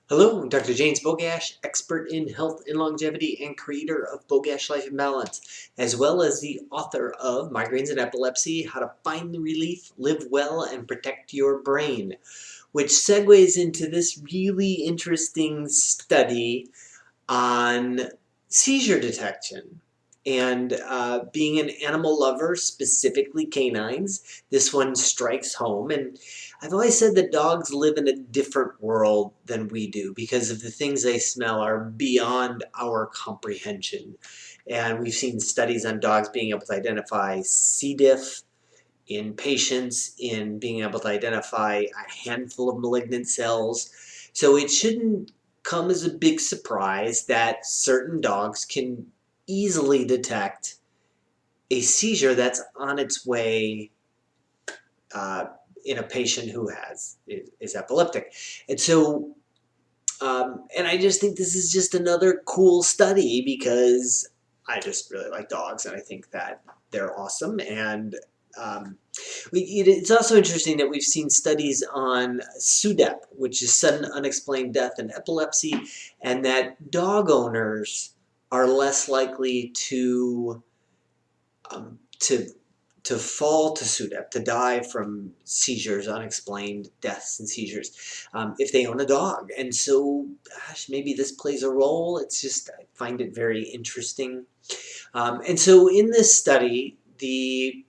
Hello, I'm Dr. James Bogash, expert in health and longevity and creator of Bogash Life in Balance, as well as the author of Migraines and Epilepsy, How to Find the Relief, Live Well, and Protect Your Brain, which segues into this really interesting study on seizure detection. And being an animal lover, specifically canines, this one strikes home. And I've always said that dogs live in a different world than we do because of the things they smell are beyond our comprehension. And we've seen studies on dogs being able to identify C. diff in patients, in being able to identify a handful of malignant cells. So it shouldn't come as a big surprise that certain dogs can easily detect a seizure that's on its way uh, in a patient who is epileptic. And so, and I just think this is just another cool study because I just really like dogs and I think that they're awesome. And it's also interesting that we've seen studies on SUDEP, which is sudden unexplained death in epilepsy, and that dog owners are less likely um, to to fall to SUDEP, to die from seizures, unexplained deaths and seizures, if they own a dog. And so, gosh, maybe this plays a role. It's just, I find it very interesting. And so in this study, the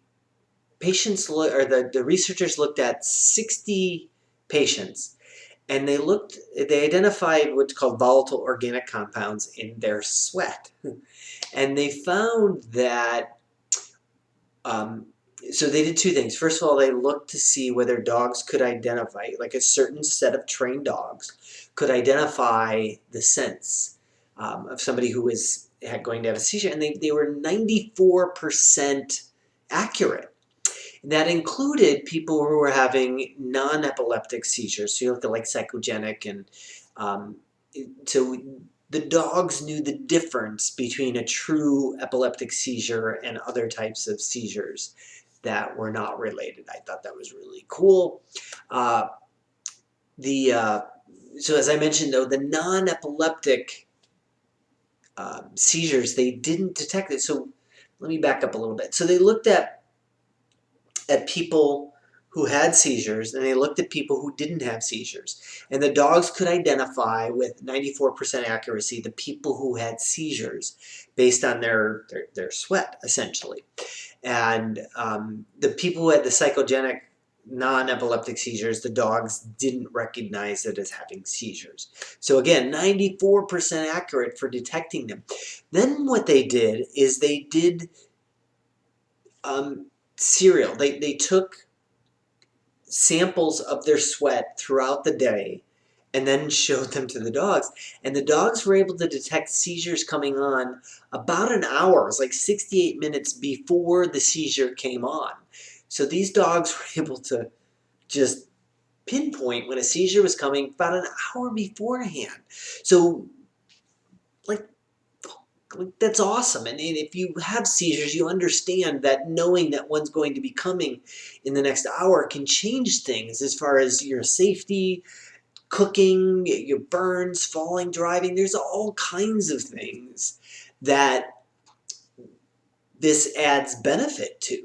the researchers looked at 60 patients, and they identified what's called volatile organic compounds in their sweat. And they found that um, so they did two things. First of all, they looked to see whether dogs could identify, like a certain set of trained dogs, could identify the sense of somebody who was going to have a seizure, and they were 94% accurate. That included people who were having non-epileptic seizures. So you look at like psychogenic, and um, so the dogs knew the difference between a true epileptic seizure and other types of seizures that were not related. I thought that was really cool. Uh, the So as I mentioned, though, the non-epileptic seizures, they didn't detect it. So let me back up a little bit. So they looked at people who had seizures, and they looked at people who didn't have seizures. And the dogs could identify with 94% accuracy the people who had seizures based on their sweat, essentially. And the people who had the psychogenic non-epileptic seizures, the dogs didn't recognize it as having seizures. So again, 94% accurate for detecting them. Then what they did is they did serial. They took samples of their sweat throughout the day and then showed them to the dogs. And the dogs were able to detect seizures coming on about an hour. It was like 68 minutes before the seizure came on. So these dogs were able to just pinpoint when a seizure was coming about an hour beforehand. So, like, that's awesome. And if you have seizures, you understand that knowing that one's going to be coming in the next hour can change things as far as your safety, cooking, your burns, falling, driving. There's all kinds of things that this adds benefit to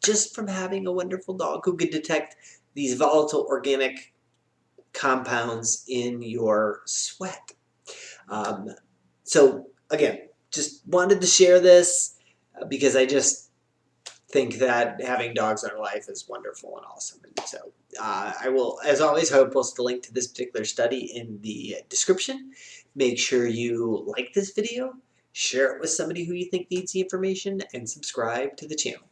just from having a wonderful dog who could detect these volatile organic compounds in your sweat. So again, just wanted to share this because I just think that having dogs in our life is wonderful and awesome. And so I will, as always, I will post the link to this particular study in the description. Make sure you like this video, share it with somebody who you think needs the information, and subscribe to the channel.